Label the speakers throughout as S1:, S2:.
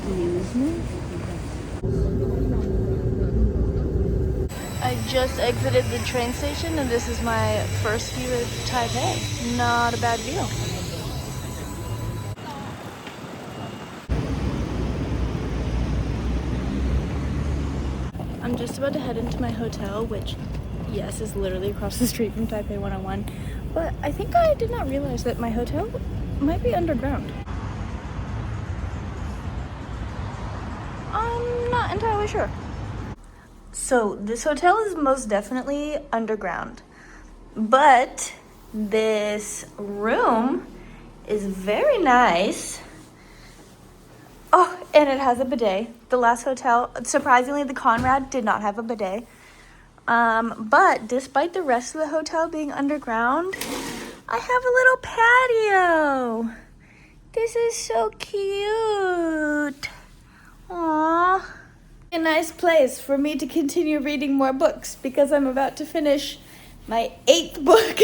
S1: Excuse me? I just exited the train station and this is my first view of Taipei. Not a bad view. I'm just about to head into my hotel, which, yes, is literally across the street from Taipei 101. But I think I did not realize that my hotel might be underground. I'm not entirely sure. So this hotel is most definitely underground, but this room is very nice. Oh, and it has a bidet. The last hotel, surprisingly, the Conrad did not have a bidet. But despite the rest of the hotel being underground, I have a little patio. This is so cute. Aww. A nice place for me to continue reading more books because I'm about to finish my 8th book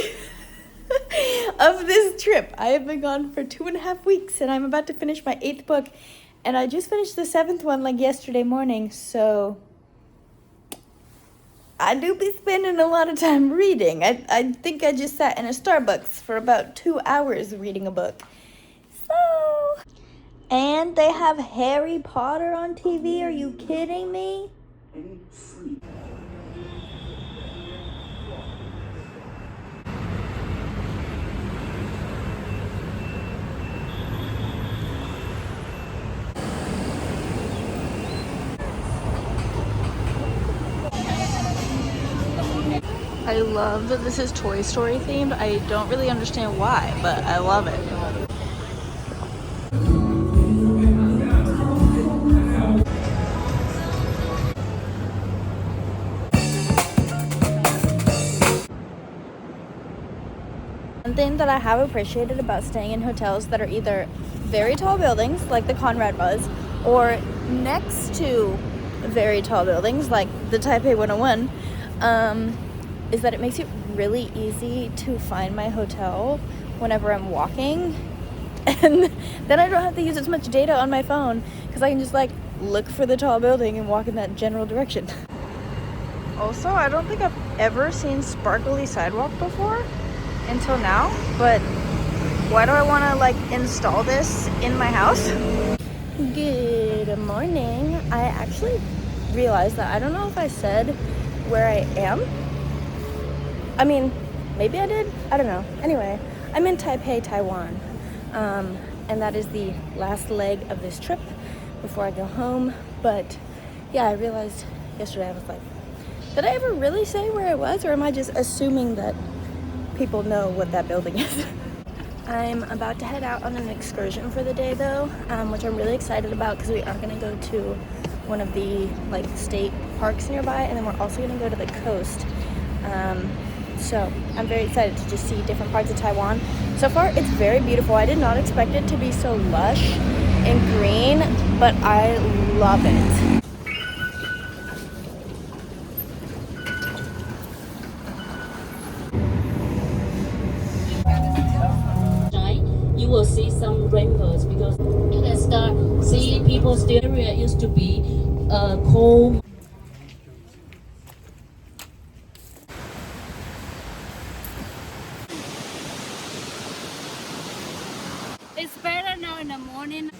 S1: of this trip. I have been gone for 2.5 weeks and I'm about to finish my 8th book, and I just finished the 7th one like yesterday morning, so I do be spending a lot of time reading. I think I just sat in a Starbucks for about 2 hours reading a book. So, and they have Harry Potter on TV. Are you kidding me? I love that this is Toy Story themed. I don't really understand why, but I love it. One thing that I have appreciated about staying in hotels that are either very tall buildings, like the Conrad was, or next to very tall buildings, like the Taipei 101, is that it makes it really easy to find my hotel whenever I'm walking. And then I don't have to use as much data on my phone because I can just like look for the tall building and walk in that general direction. Also, I don't think I've ever seen sparkly sidewalk before until now, but why do I want to like install this in my house? Good morning. I actually realized that I don't know if I said where I am. I mean, maybe I did. I don't know. Anyway, I'm in Taipei, Taiwan. And that is the last leg of this trip before I go home. But yeah, I realized yesterday, I was like, did I ever really say where I was, or am I just assuming that people know what that building is? I'm about to head out on an excursion for the day though, which I'm really excited about because we are going to go to one of the like state parks nearby, and then we're also going to go to the coast. So I'm very excited to just see different parts of Taiwan. So far, it's very beautiful. I did not expect it to be so lush and green, but I love it.
S2: You will see some rainbows because you can start see people still area used to be coal. It's better now in the morning.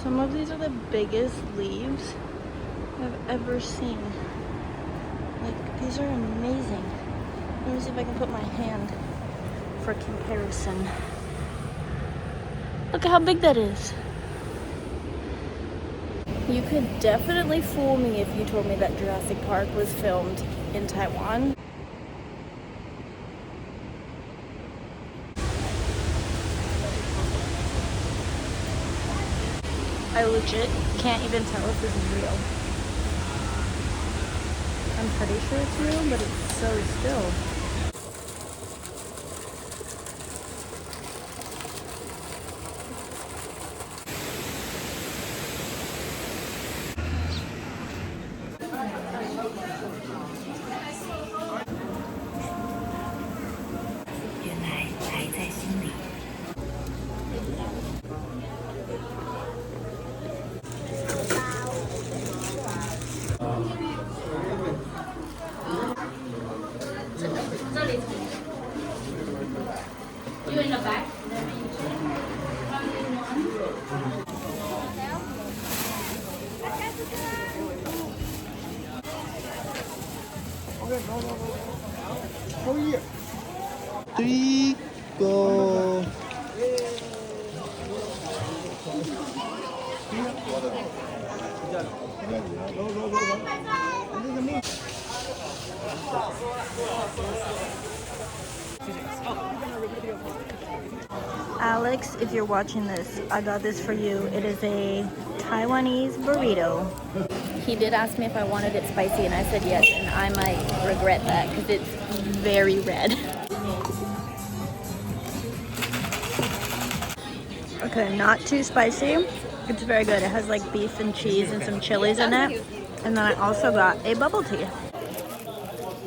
S1: Some of these are the biggest leaves I've ever seen. Like, these are amazing. Let me see if I can put my hand for comparison. Look at how big that is. You could definitely fool me if you told me that Jurassic Park was filmed in Taiwan. I legit can't even tell if this is real. I'm pretty sure it's real, but it's so still.
S2: You in the back?
S3: Three, go.
S1: Alex, if you're watching this, I got this for you. It is a Taiwanese burrito. He did ask me if I wanted it spicy, and I said yes, and I might regret that because it's very red. Okay, not too spicy. It's very good. It has like beef and cheese and some chilies in it. And then I also got a bubble tea.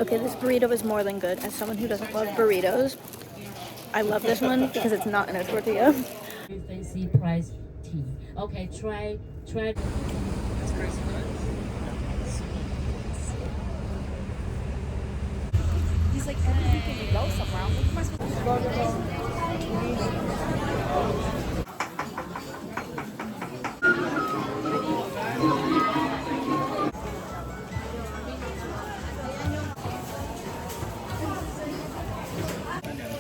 S1: Okay, this burrito is more than good. As someone who doesn't love burritos, I love this one because it's not in a tortilla.
S2: Fancy price tea. Okay, try.
S4: He's like, every weekend you go somewhere. I'm like, what am I supposed to do?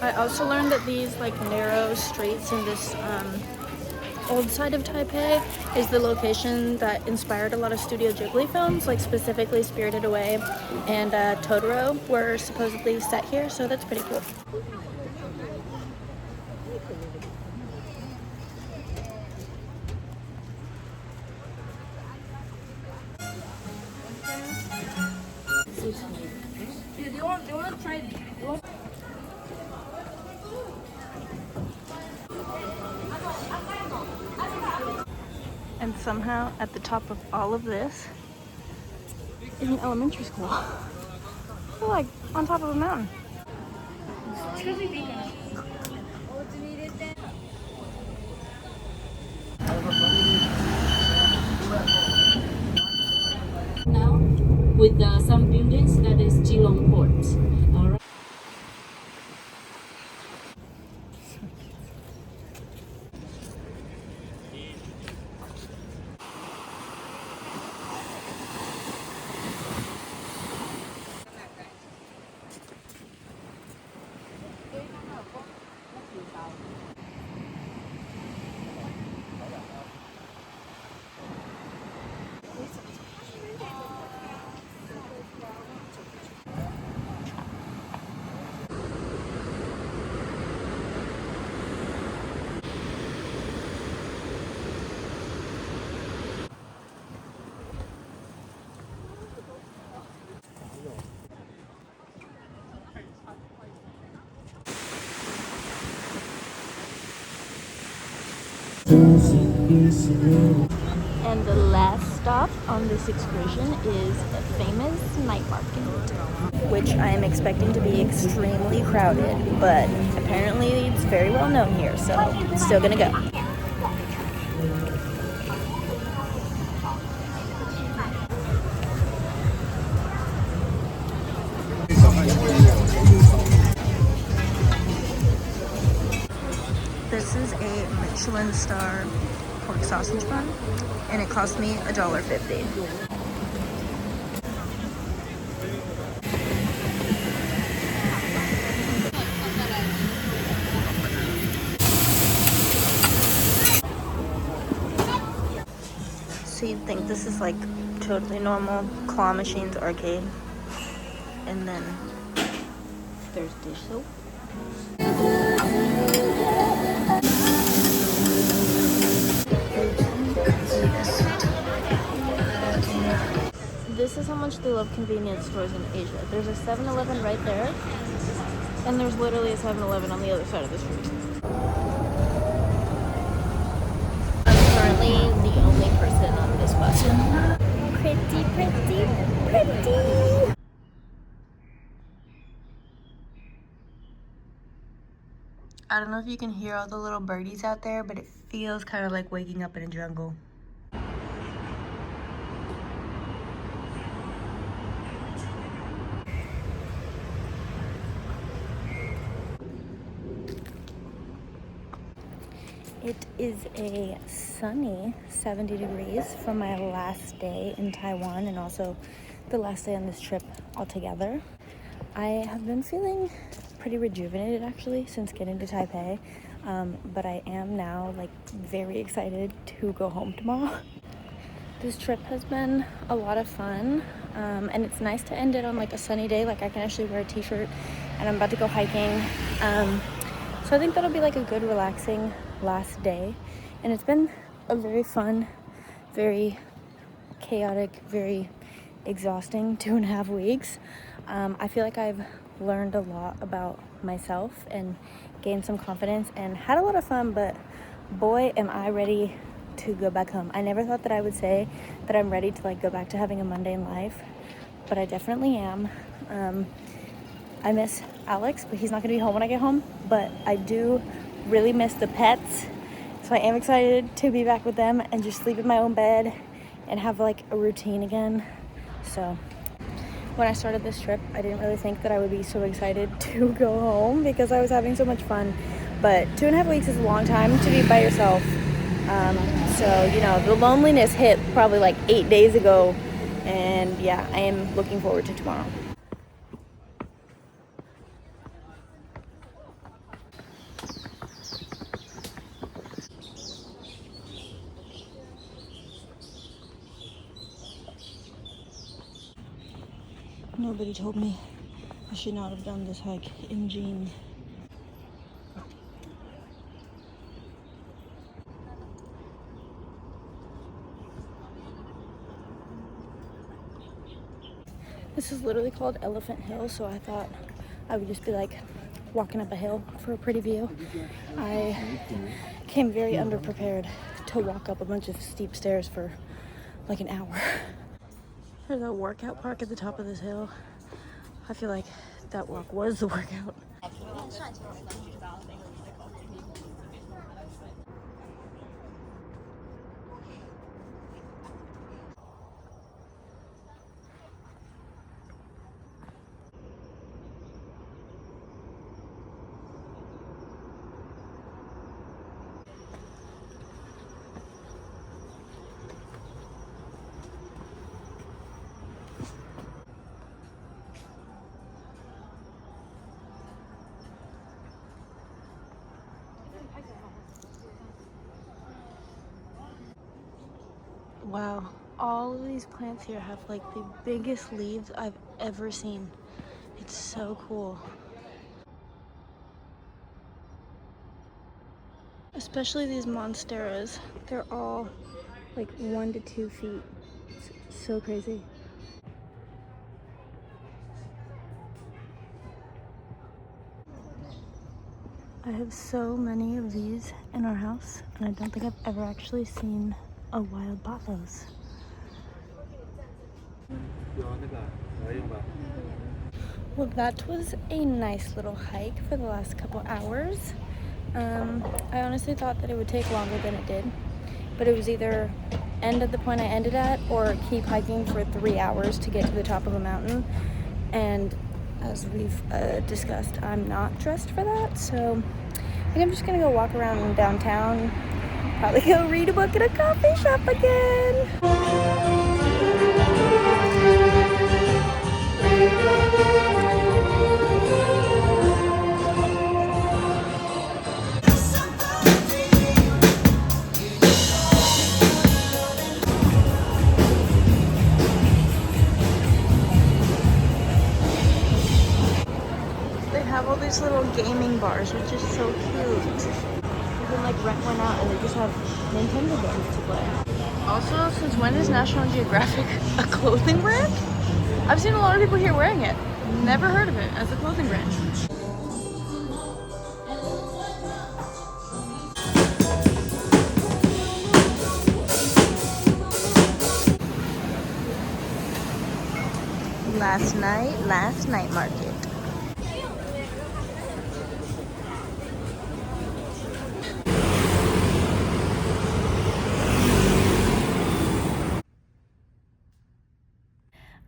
S1: I also learned that these like narrow streets in this old side of Taipei is the location that inspired a lot of Studio Ghibli films, like specifically Spirited Away and Totoro were supposedly set here, so that's pretty cool.
S4: They want to try.
S1: And somehow at the top of all of this is an elementary school. We're like on top of a mountain.
S2: Now, with some buildings, that is Geelong Port. All right.
S1: And the last stop on this excursion is a famous night market, which I am expecting to be extremely crowded, but apparently it's very well known here, so still gonna go. This is a Michelin star pork sausage bun, and it cost me $1.50. So you'd think this is like totally normal claw machines arcade, and then there's dish soap. This is how much they love convenience stores in Asia. There's a 7-Eleven right there, and there's literally a 7-Eleven on the other side of the street. I'm currently the only person on this bus. Pretty, pretty, pretty! I don't know if you can hear all the little birdies out there, but it feels kind of like waking up in a jungle. It is a sunny 70 degrees for my last day in Taiwan and also the last day on this trip altogether. I have been feeling pretty rejuvenated actually since getting to Taipei, but I am now like very excited to go home tomorrow. This trip has been a lot of fun, and it's nice to end it on like a sunny day. Like I can actually wear a t-shirt and I'm about to go hiking. So I think that'll be like a good relaxing last day. And it's been a very fun, very chaotic, very exhausting 2.5 weeks. I feel like I've learned a lot about myself and gained some confidence and had a lot of fun, but boy, am I ready to go back home. I never thought that I would say that I'm ready to like go back to having a mundane life, but I definitely am. I miss Alex, but he's not gonna be home when I get home, but I do really miss the pets, so I am excited to be back with them and just sleep in my own bed and have like a routine again. So when I started this trip, I didn't really think that I would be so excited to go home because I was having so much fun, but 2.5 weeks is a long time to be by yourself. So you know, the loneliness hit probably like 8 days ago, and yeah, I am looking forward to tomorrow. Nobody told me I should not have done this hike in jeans. This is literally called Elephant Hill, so I thought I would just be like walking up a hill for a pretty view. I came very underprepared to walk up a bunch of steep stairs for like an hour. There's a workout park at the top of this hill. I feel like that walk was the workout. Wow, all of these plants here have like the biggest leaves I've ever seen. It's so cool. Especially these monsteras. They're all like 1 to 2 feet. It's so crazy. I have so many of these in our house, and I don't think I've ever actually seen a wild pothos. Well, that was a nice little hike for the last couple hours. I honestly thought that it would take longer than it did, but it was either end at the point I ended at or keep hiking for 3 hours to get to the top of a mountain. And as we've discussed, I'm not dressed for that, so I think I'm just gonna go walk around downtown, probably go read a book at a coffee shop again. They have all these little gaming bars, which is so cute. You can like rent one out and they just have Nintendo games to play. Also, since when is National Geographic a clothing brand? I've seen a lot of people here wearing it. Never heard of it as a clothing brand. Last night market.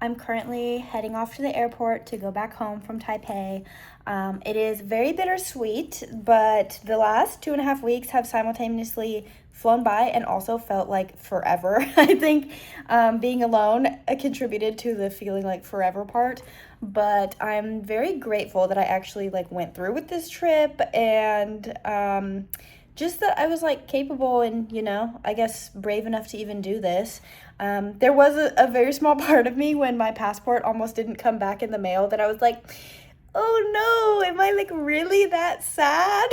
S1: I'm currently heading off to the airport to go back home from Taipei. It is very bittersweet, but the last 2.5 weeks have simultaneously flown by and also felt like forever. I think being alone contributed to the feeling like forever part, but I'm very grateful that I actually like went through with this trip and just that I was like capable and, you know, I guess brave enough to even do this. There was a very small part of me when my passport almost didn't come back in the mail that I was like, oh no, am I like really that sad?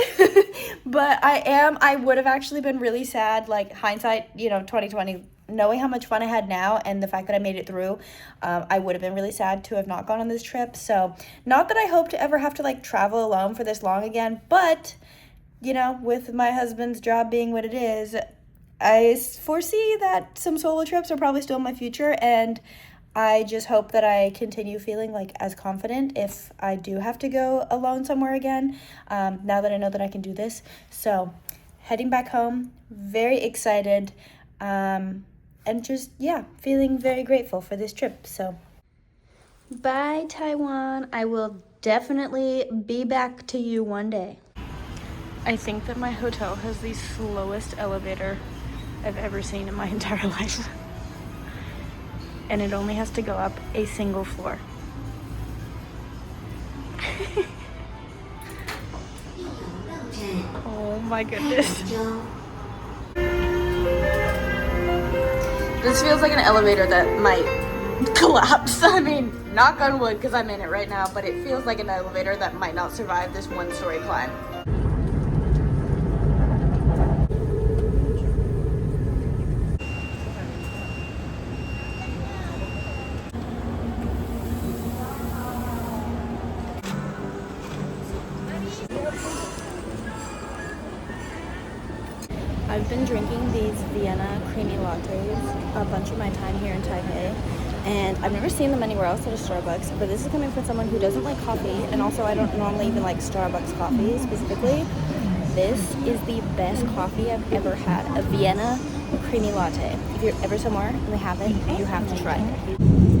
S1: But I would have actually been really sad, like hindsight, you know, 2020, knowing how much fun I had now and the fact that I made it through, I would have been really sad to have not gone on this trip. So not that I hope to ever have to like travel alone for this long again, but you know, with my husband's job being what it is, I foresee that some solo trips are probably still in my future, and I just hope that I continue feeling like as confident if I do have to go alone somewhere again, now that I know that I can do this. So heading back home, very excited, and just, yeah, feeling very grateful for this trip. So bye, Taiwan. I will definitely be back to you one day. I think that my hotel has the slowest elevator I've ever seen in my entire life. And it only has to go up a single floor. Oh my goodness. This feels like an elevator that might collapse. I mean, knock on wood because I'm in it right now, but it feels like an elevator that might not survive this one-story climb. I've been drinking these Vienna creamy lattes a bunch of my time here in Taipei, and I've never seen them anywhere else at a Starbucks, but this is coming from someone who doesn't like coffee, and also I don't normally even like Starbucks coffee specifically. This is the best coffee I've ever had, a Vienna creamy latte. If you're ever somewhere and they have it, you have to try it.